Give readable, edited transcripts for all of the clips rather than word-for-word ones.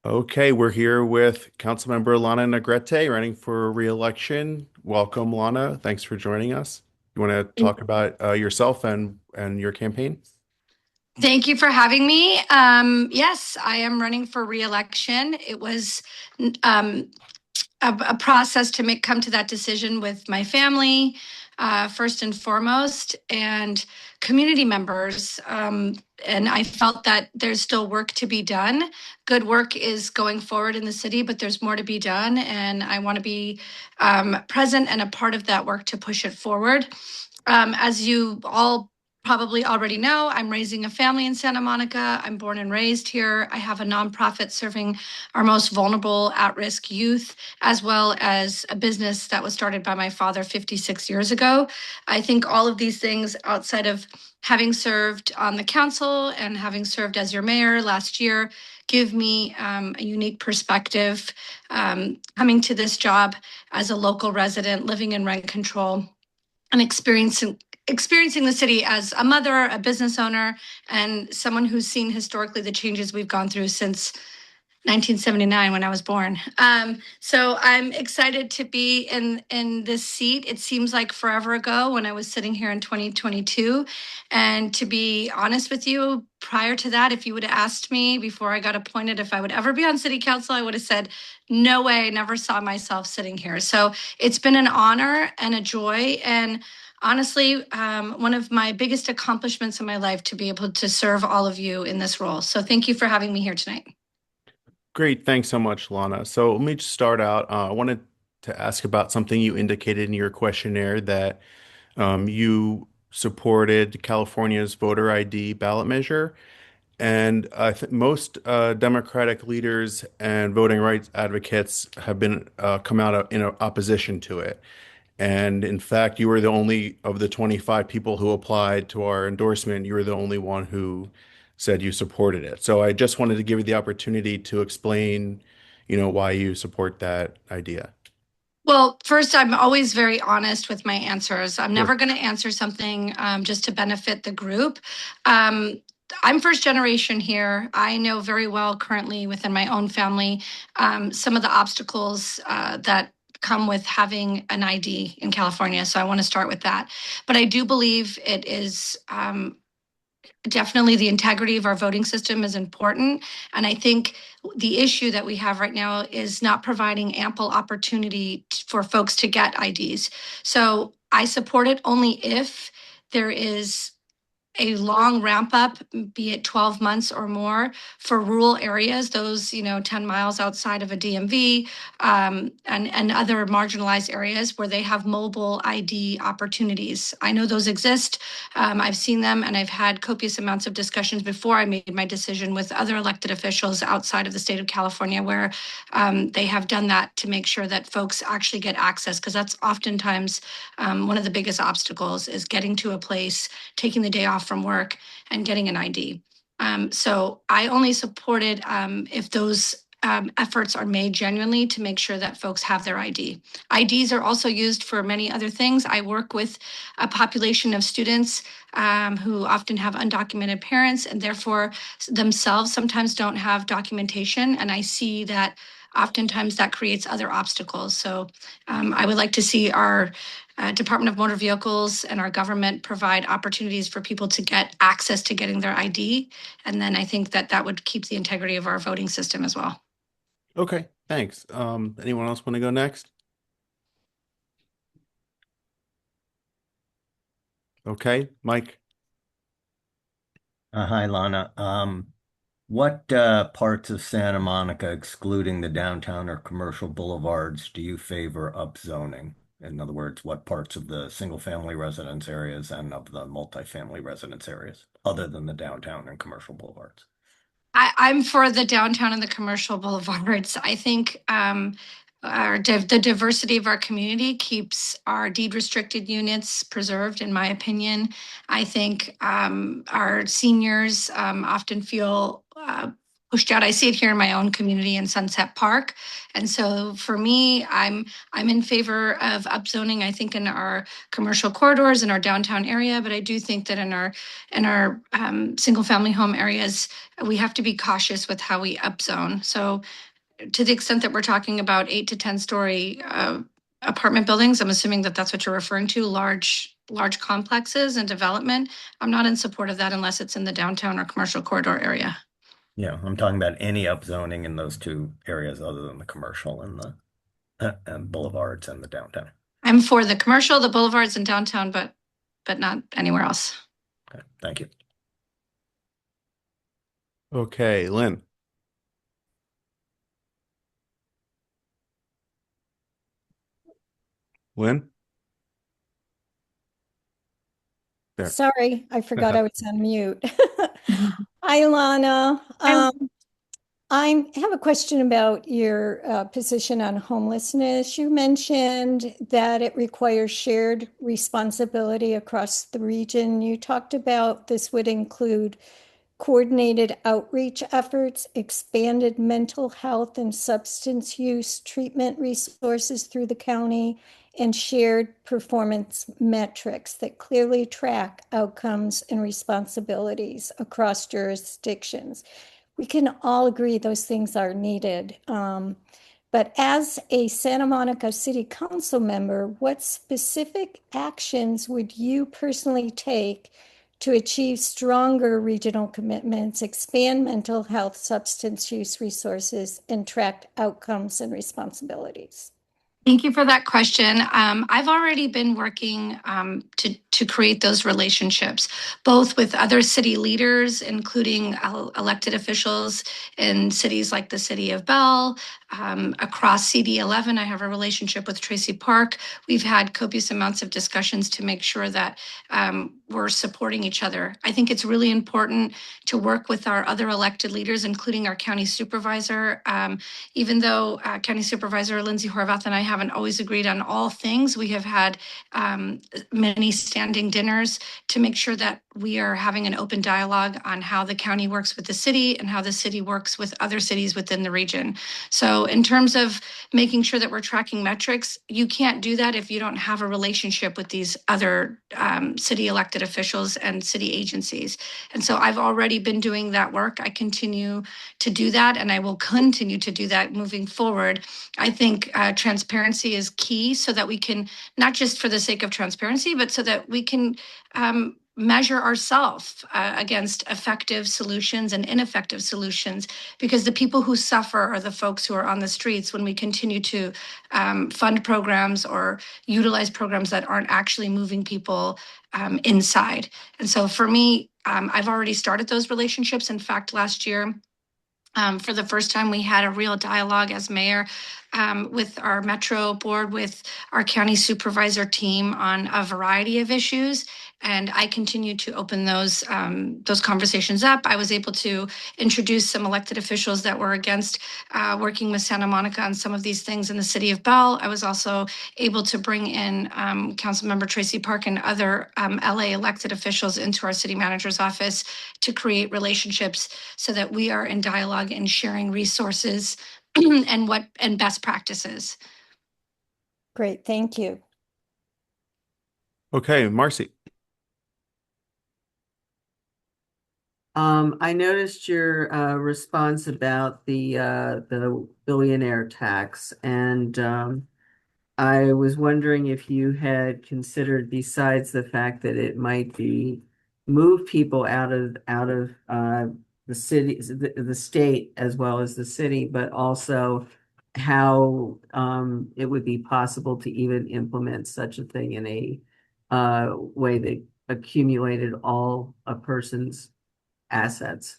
Okay, we're here with Councilmember Lana Negrete running for re-election. Welcome, Lana. Thanks for joining us. You want to talk about yourself and your campaign? Thank you for having me. Yes, I am running for reelection. It was um, a process to come to that decision with my family, first and foremost, and community members. And I felt that there's still work to be done. Good work is going forward in the city, but there's more to be done. And I want to be present and a part of that work to push it forward. As you all probably already know, I'm raising a family in Santa Monica. I'm born and raised here. I have a nonprofit serving our most vulnerable at-risk youth, as well as a business that was started by my father 56 years ago. I think all of these things, outside of having served on the council and having served as your mayor last year, give me a unique perspective coming to this job as a local resident living in rent control and experiencing the city as a mother, a business owner, and someone who's seen historically the changes we've gone through since 1979 when I was born. So I'm excited to be in this seat. It seems like forever ago when I was sitting here in 2022. And to be honest with you, prior to that, if you would have asked me before I got appointed if I would ever be on city council, I would have said, no way, I never saw myself sitting here. So it's been an honor and a joy. And honestly, one of my biggest accomplishments in my life to be able to serve all of you in this role. So thank you for having me here tonight. Great, thanks so much, Lana. So let me just start out. I wanted to ask about something you indicated in your questionnaire that you supported California's voter ID ballot measure. And I think most Democratic leaders and voting rights advocates have been come out in opposition to it. And in fact, you were the only of the 25 people who applied to our endorsement, you were the only one who said you supported it. So I just wanted to give you the opportunity to explain, why you support that idea. Well, first, I'm always very honest with my answers. I'm Sure. never going to answer something just to benefit the group. Um, I'm first generation here. I know very well currently within my own family some of the obstacles that come with having an ID in California. So I want to start with that. But I do believe it is definitely the integrity of our voting system is important. And I think the issue that we have right now is not providing ample opportunity for folks to get IDs. So I support it only if there is a long ramp up, be it 12 months or more, for rural areas, those 10 miles outside of a DMV, and other marginalized areas where they have mobile ID opportunities. I know those exist. I've seen them, and I've had copious amounts of discussions before I made my decision with other elected officials outside of the state of California, where they have done that to make sure that folks actually get access, because that's oftentimes one of the biggest obstacles is getting to a place, taking the day off from work, and getting an ID. So I only supported if those efforts are made genuinely to make sure that folks have their ID. IDs are also used for many other things. I work with a population of students who often have undocumented parents and therefore themselves sometimes don't have documentation. And I see that oftentimes that creates other obstacles. So I would like to see our Department of Motor Vehicles and our government provide opportunities for people to get access to getting their ID. And then I think that that would keep the integrity of our voting system as well. Okay, thanks. Anyone else want to go next? Okay, Mike. Hi, Lana. What parts of Santa Monica, excluding the downtown or commercial boulevards, do you favor upzoning? In other words, what parts of the single-family residence areas and of the multifamily residence areas, other than the downtown and commercial boulevards? I'm for the downtown and the commercial boulevards. I think the diversity of our community keeps our deed restricted units preserved, in my opinion. I think our seniors often feel pushed out. I see it here in my own community in Sunset Park. And so for me, I'm in favor of upzoning, I think, in our commercial corridors in our downtown area, but I do think that in our single family home areas, we have to be cautious with how we upzone. So to the extent that we're talking about 8 to 10 story apartment buildings, I'm assuming that that's what you're referring to, large complexes and development. I'm not in support of that unless it's in the downtown or commercial corridor area. Yeah, I'm talking about any upzoning in those two areas other than the commercial and the and boulevards and the downtown. I'm for the commercial, the boulevards and downtown, but not anywhere else. Okay, thank you. Okay, Lynn. Lynn? There. Sorry, I forgot I was on mute. Hi, Lana. I I have a question about your position on homelessness. You mentioned that it requires shared responsibility across the region. You talked about this would include coordinated outreach efforts, expanded mental health and substance use treatment resources through the county, and shared performance metrics that clearly track outcomes and responsibilities across jurisdictions. We can all agree those things are needed. But as a Santa Monica City Council member, what specific actions would you personally take to achieve stronger regional commitments, expand mental health substance use resources, and track outcomes and responsibilities? Thank you for that question. I've already been working to create those relationships, both with other city leaders, including elected officials in cities like the city of Bell, across CD11. I have a relationship with Tracy Park. We've had copious amounts of discussions to make sure that we're supporting each other. I think it's really important to work with our other elected leaders, including our county supervisor. Even though County Supervisor Lindsay Horvath and I haven't always agreed on all things, we have had many standing dinners to make sure that we are having an open dialogue on how the county works with the city and how the city works with other cities within the region. So in terms of making sure that we're tracking metrics, you can't do that if you don't have a relationship with these other city elected officials and city agencies. And so I've already been doing that work. I continue to do that, and I will continue to do that moving forward. I think transparency is key so that we can, not just for the sake of transparency, but so that we can measure ourselves against effective solutions and ineffective solutions, because the people who suffer are the folks who are on the streets when we continue to fund programs or utilize programs that aren't actually moving people inside. And so for me, I've already started those relationships. In fact, last year, for the first time, we had a real dialogue as mayor with our Metro board, with our county supervisor team on a variety of issues. And I continue to open those conversations up. I was able to introduce some elected officials that were against working with Santa Monica on some of these things in the city of Bell. I was also able to bring in Councilmember Tracy Park and other LA elected officials into our city manager's office to create relationships so that we are in dialogue and sharing resources and best practices. Great, thank you. Okay, Marcy. I noticed your response about the billionaire tax, and I was wondering if you had considered, besides the fact that it might be move people out of the city, the state as well as the city, but also how it would be possible to even implement such a thing in a way that accumulated all a person's assets.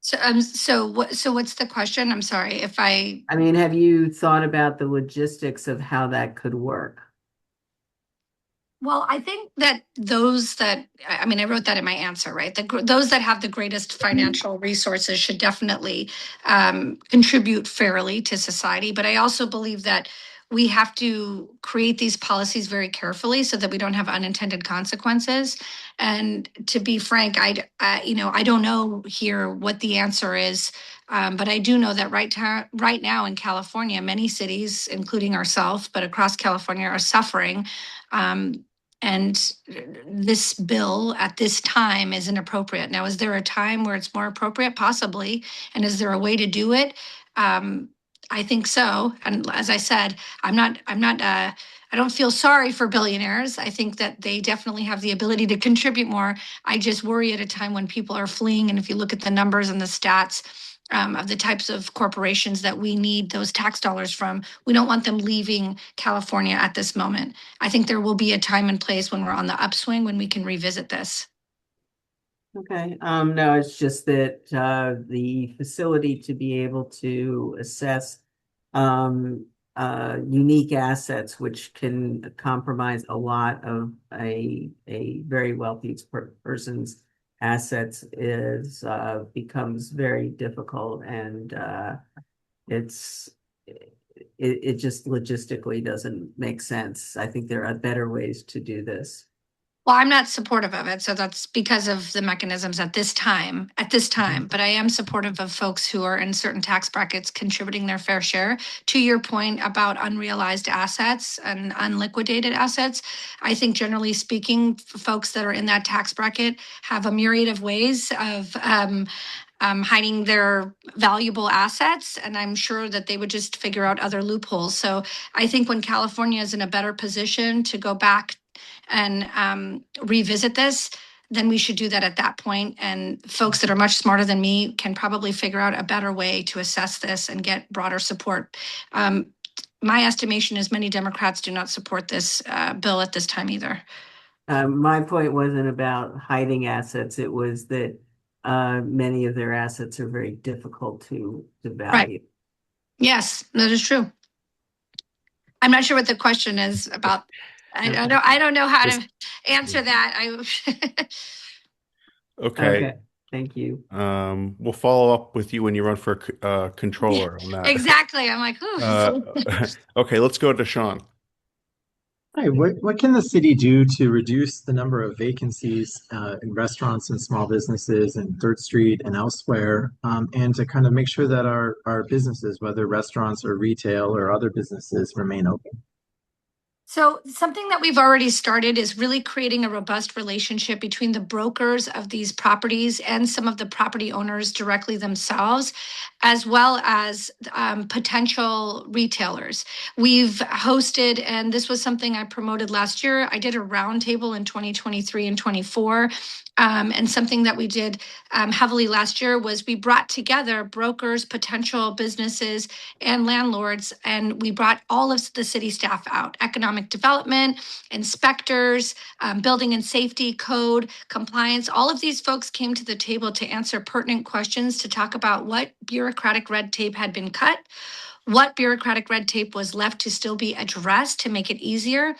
So what's the question? I'm sorry if I. I mean, have you thought about the logistics of how that could work? Well, I think that I mean, I wrote that in my answer, right? Those that have the greatest financial resources should definitely contribute fairly to society. But I also believe that we have to create these policies very carefully so that we don't have unintended consequences. And to be frank, I don't know here what the answer is, but I do know that right now in California, many cities, including ourselves, but across California, are suffering. Um, and this bill at this time is inappropriate. Now, is there a time where it's more appropriate? Possibly. And is there a way to do it? Um, I think so. And as I said, I don't feel sorry for billionaires. I think that they definitely have the ability to contribute more. I just worry at a time when people are fleeing. And if you look at the numbers and the stats, of the types of corporations that we need those tax dollars from, we don't want them leaving California at this moment. I think there will be a time and place when we're on the upswing when we can revisit this. Okay, no, it's just that the facility to be able to assess unique assets, which can compromise a lot of a very wealthy person's assets, is becomes very difficult, and it's it just logistically doesn't make sense. I think there are better ways to do this. Well, I'm not supportive of it, so that's because of the mechanisms at this time. But I am supportive of folks who are in certain tax brackets contributing their fair share. To your point about unrealized assets and unliquidated assets, I think generally speaking, folks that are in that tax bracket have a myriad of ways of hiding their valuable assets. And I'm sure that they would just figure out other loopholes. So I think when California is in a better position to go back and revisit this, then we should do that at that point. And folks that are much smarter than me can probably figure out a better way to assess this and get broader support. My estimation is many Democrats do not support this bill at this time either. My point wasn't about hiding assets. It was that many of their assets are very difficult to Right. value. Yes, that is true. I'm not sure what the question is about. I don't know how to answer that. Okay. Okay, thank you. We'll follow up with you when you run for controller on that. Exactly. I'm like, Okay, let's go to Sean. Hi, what can the city do to reduce the number of vacancies in restaurants and small businesses in Third Street and elsewhere, and to kind of make sure that our businesses, whether restaurants or retail or other businesses, remain open? So, something that we've already started is really creating a robust relationship between the brokers of these properties and some of the property owners directly themselves, as well as potential retailers. We've hosted, and this was something I promoted last year. I did a roundtable in 2023 and 24. And something that we did heavily last year was we brought together brokers, potential businesses, and landlords, and we brought all of the city staff out, economic development, inspectors, building and safety, code, compliance. All of these folks came to the table to answer pertinent questions, to talk about what bureaucratic red tape had been cut, what bureaucratic red tape was left to still be addressed to make it easier.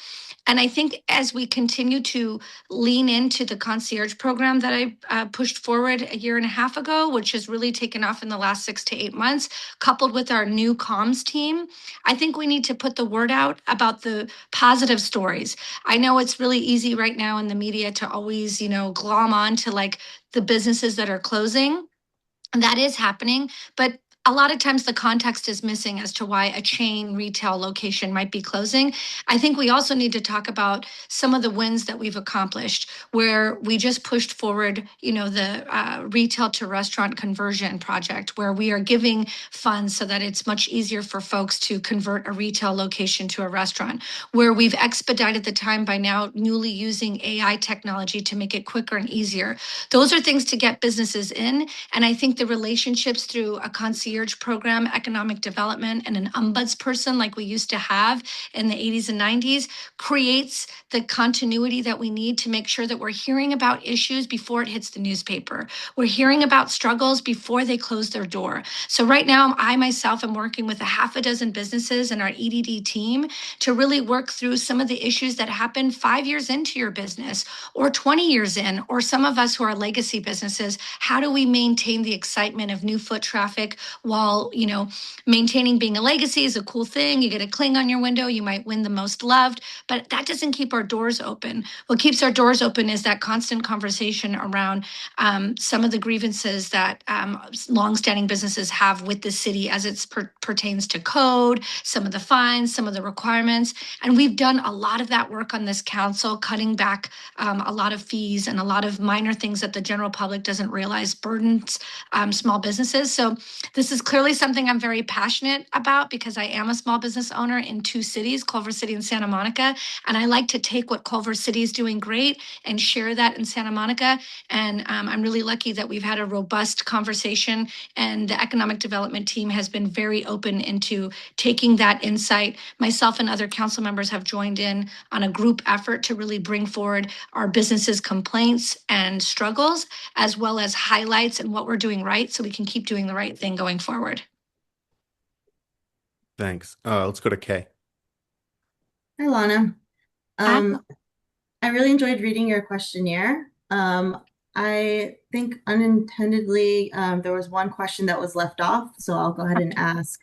And I think as we continue to lean into the concierge program that I pushed forward a year and a half ago, which has really taken off in the last 6 to 8 months, coupled with our new comms team, I think we need to put the word out about the positive stories. I know it's really easy right now in the media to always, glom on to like the businesses that are closing. And that is happening, but a lot of times the context is missing as to why a chain retail location might be closing. I think we also need to talk about some of the wins that we've accomplished, where we just pushed forward, the retail to restaurant conversion project, where we are giving funds so that it's much easier for folks to convert a retail location to a restaurant, where we've expedited the time by now newly using AI technology to make it quicker and easier. Those are things to get businesses in. And I think the relationships through a concierge program, economic development, and an ombudsperson like we used to have in the 80s and 90s creates the continuity that we need to make sure that we're hearing about issues before it hits the newspaper. We're hearing about struggles before they close their door. So right now, I myself am working with a half a dozen businesses and our EDD team to really work through some of the issues that happen 5 years into your business or 20 years in, or some of us who are legacy businesses. How do we maintain the excitement of new foot traffic while, maintaining being a legacy is a cool thing. You get a cling on your window, you might win the most loved, but that doesn't keep our doors open. What keeps our doors open is that constant conversation around some of the grievances that longstanding businesses have with the city as it pertains to code, some of the fines, some of the requirements. And we've done a lot of that work on this council, cutting back a lot of fees and a lot of minor things that the general public doesn't realize burdens small businesses. So this is clearly something I'm very passionate about because I am a small business owner in two cities, Culver City and Santa Monica. And I like to take what Culver City is doing great and share that in Santa Monica. And I'm really lucky that we've had a robust conversation, and the economic development team has been very open into taking that insight. Myself and other council members have joined in on a group effort to really bring forward our businesses' complaints and struggles, as well as highlights and what we're doing right so we can keep doing the right thing going forward. Thanks. Let's go to Kay. Hi, Lana. Hi. I really enjoyed reading your questionnaire. I think unintendedly, there was one question that was left off, so I'll go ahead and ask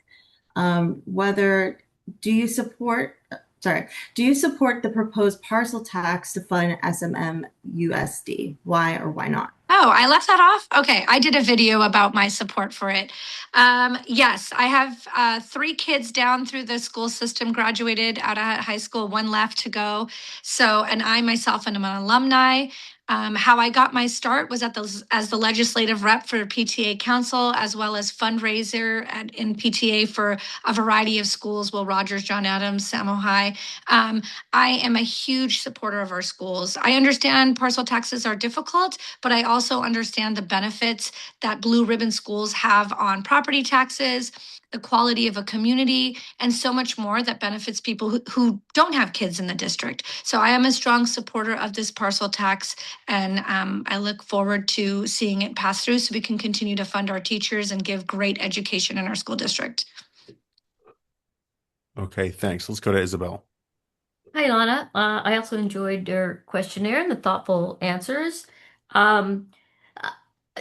whether do you support, do you support the proposed parcel tax to fund SMM USD? Why or why not? Oh, I left that off? Okay, I did a video about my support for it. Yes, I have 3 kids down through the school system, graduated out of high school, 1 left to go. So, and I myself am an alumni. How I got my start was as the legislative rep for PTA Council, as well as fundraiser in PTA for a variety of schools, Will Rogers, John Adams, Samo High. I am a huge supporter of our schools. I understand parcel taxes are difficult, but I also understand the benefits that blue ribbon schools have on property taxes, the quality of a community, and so much more that benefits people who don't have kids in the district. So I am a strong supporter of this parcel tax, and I look forward to seeing it pass through so we can continue to fund our teachers and give great education in our school district. Okay, thanks. Let's go to Isabel. Hi, Lana. I also enjoyed your questionnaire and the thoughtful answers. Um, uh,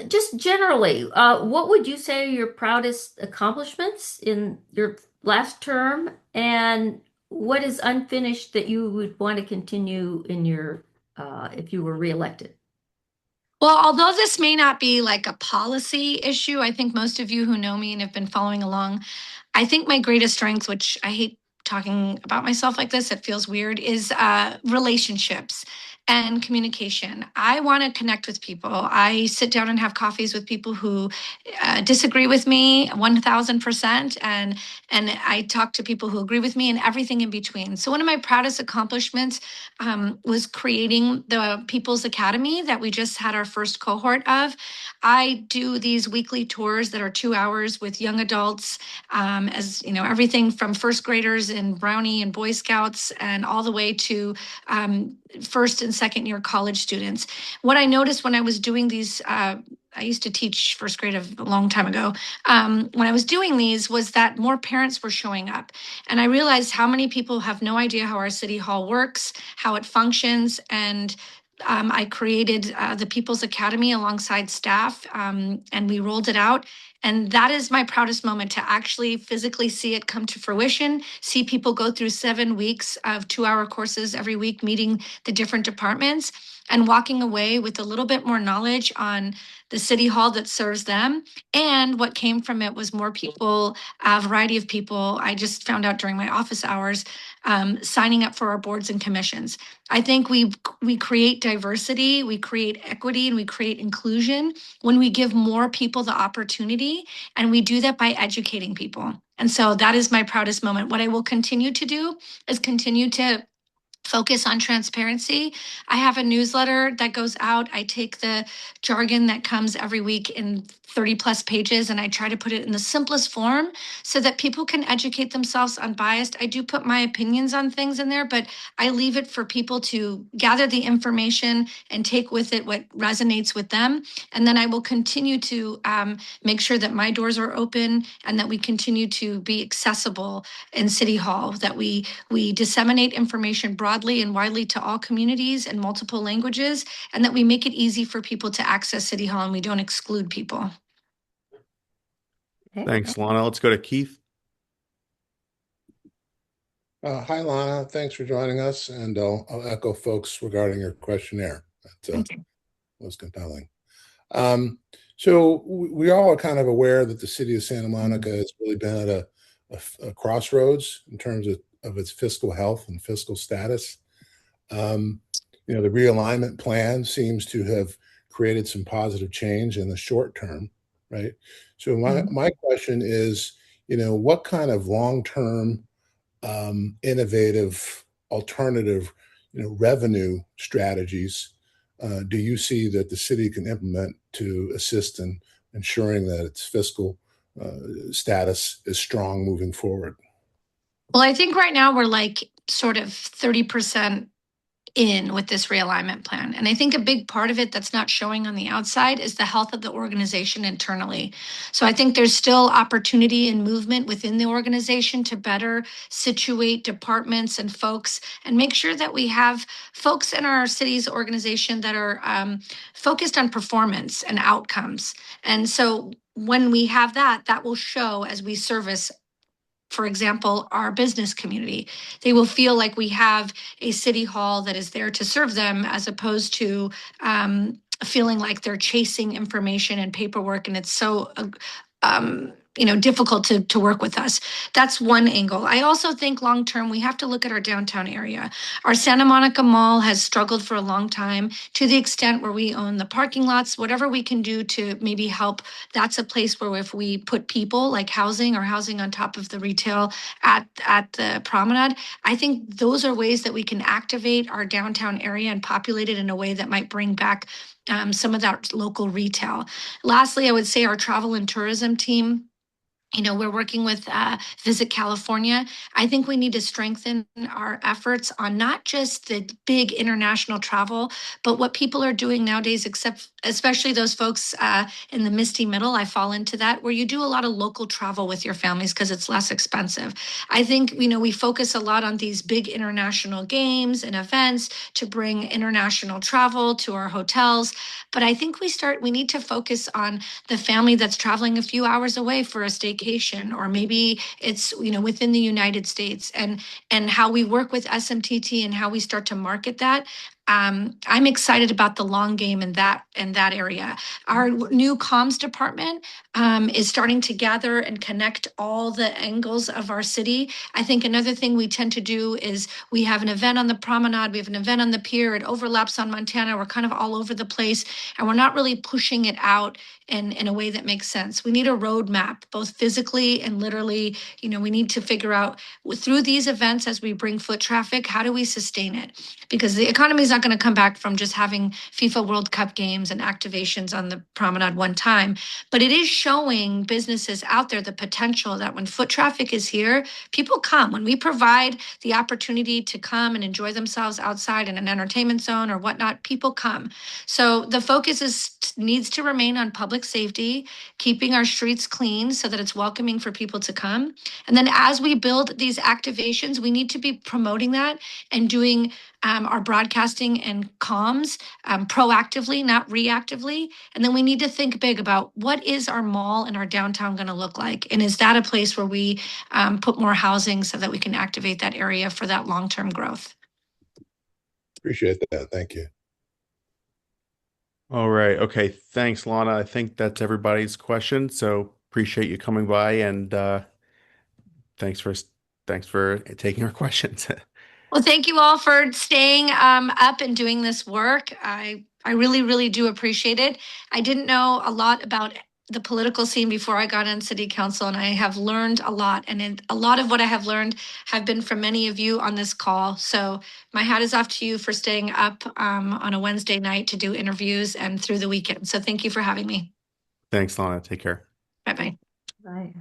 just generally, what would you say are your proudest accomplishments in your last term, and what is unfinished that you would want to continue in your, if you were reelected? Well, although this may not be like a policy issue, I think most of you who know me and have been following along, I think my greatest strength, which I hate talking about myself like this, it feels weird, is relationships and communication. I want to connect with people. I sit down and have coffees with people who disagree with me 1000%, and I talk to people who agree with me and everything in between. So one of my proudest accomplishments was creating the People's Academy that we just had our first cohort of. I do these weekly tours that are 2 hours with young adults, as you know, everything from first graders in Brownie and Boy Scouts and all the way to first and second year college students. What I noticed when I was doing these, I used to teach first grade a long time ago. When I was doing these, was that more parents were showing up. And I realized how many people have no idea how our city hall works, how it functions. And I created the People's Academy alongside staff, and we rolled it out. And that is my proudest moment, to actually physically see it come to fruition, see people go through 7 weeks of 2-hour courses every week, meeting the different departments and walking away with a little bit more knowledge on the city hall that serves them. And what came from it was more people, a variety of people. I just found out during my office hours, signing up for our boards and commissions. I think we create diversity, we create equity, and we create inclusion when we give more people the opportunity, and we do that by educating people. And so that is my proudest moment. What I will continue to do is continue to focus on transparency. I have a newsletter that goes out. I take the jargon that comes every week in 30 plus pages, and I try to put it in the simplest form so that people can educate themselves unbiased. I do put my opinions on things in there, but I leave it for people to gather the information and take with it what resonates with them. And then I will continue to make sure that my doors are open and that we continue to be accessible in City Hall, that we disseminate information broadly and widely to all communities in multiple languages, and that we make it easy for people to access City Hall and we don't exclude people. Okay. Thanks, Lana. Let's go to Keith. Hi, Lana. Thanks for joining us, and I'll echo folks regarding your questionnaire. That Thank you. was compelling. So we all are kind of aware that the city of Santa Monica has really been at a crossroads in terms of its fiscal health and fiscal status. Um, the realignment plan seems to have created some positive change in the short term, right? So my question is, what kind of long-term innovative alternative revenue strategies do you see that the city can implement to assist in ensuring that its fiscal status is strong moving forward? Well, I think right now we're like sort of 30% in with this realignment plan. And I think a big part of it that's not showing on the outside is the health of the organization internally. So I think there's still opportunity and movement within the organization to better situate departments and folks and make sure that we have folks in our city's organization that are focused on performance and outcomes. And so when we have that, that will show as we service, for example, our business community. They will feel like we have a city hall that is there to serve them as opposed to feeling like they're chasing information and paperwork and it's so difficult to work with us. That's one angle. I also think long term we have to look at our downtown area. Our Santa Monica Mall has struggled for a long time to the extent where we own the parking lots. Whatever we can do to maybe help, that's a place where if we put people like housing or housing on top of the retail at the promenade, I think those are ways that we can activate our downtown area and populate it in a way that might bring back some of that local retail. Lastly, I would say our travel and tourism team. We're working with Visit California. I think we need to strengthen our efforts on not just the big international travel, but what people are doing nowadays, except especially those folks in the Misty Middle. I fall into that, where you do a lot of local travel with your families because it's less expensive. I think, we focus a lot on these big international games and events to bring international travel to our hotels. But I think we need to focus on the family that's traveling a few hours away for a staycation, or maybe it's within the United States, and how we work with SMTT and how we start to market that. I'm excited about the long game in that area. Our new comms department is starting to gather and connect all the angles of our city. I think another thing we tend to do is we have an event on the promenade, we have an event on the pier, it overlaps on Montana, we're kind of all over the place, and we're not really pushing it out in a way that makes sense. We need a roadmap, both physically and literally. We need to figure out through these events as we bring foot traffic, how do we sustain it? Because the economy is not going to come back from just having FIFA World Cup games and activations on the promenade one time. But it is showing businesses out there the potential that when foot traffic is here, people come. When we provide the opportunity to come and enjoy themselves outside in an entertainment zone or whatnot, people come. So the focus needs to remain on public safety, keeping our streets clean so that it's welcoming for people to come. And then as we build these activations, we need to be promoting that and doing our broadcasting and comms proactively, not reactively. And then we need to think big about what is our mall and our downtown going to look like? And is that a place where we put more housing so that we can activate that area for that long-term growth? Appreciate that. Thank you. All right. Okay. Thanks, Lana. I think that's everybody's question. So appreciate you coming by and thanks for thanks for taking our questions. Well, thank you all for staying up and doing this work. I really, really do appreciate it. I didn't know a lot about the political scene before I got on city council, and I have learned a lot. And a lot of what I have learned have been from many of you on this call. So my hat is off to you for staying up on a Wednesday night to do interviews and through the weekend. So thank you for having me. Thanks, Lana. Take care. Bye-bye. Right.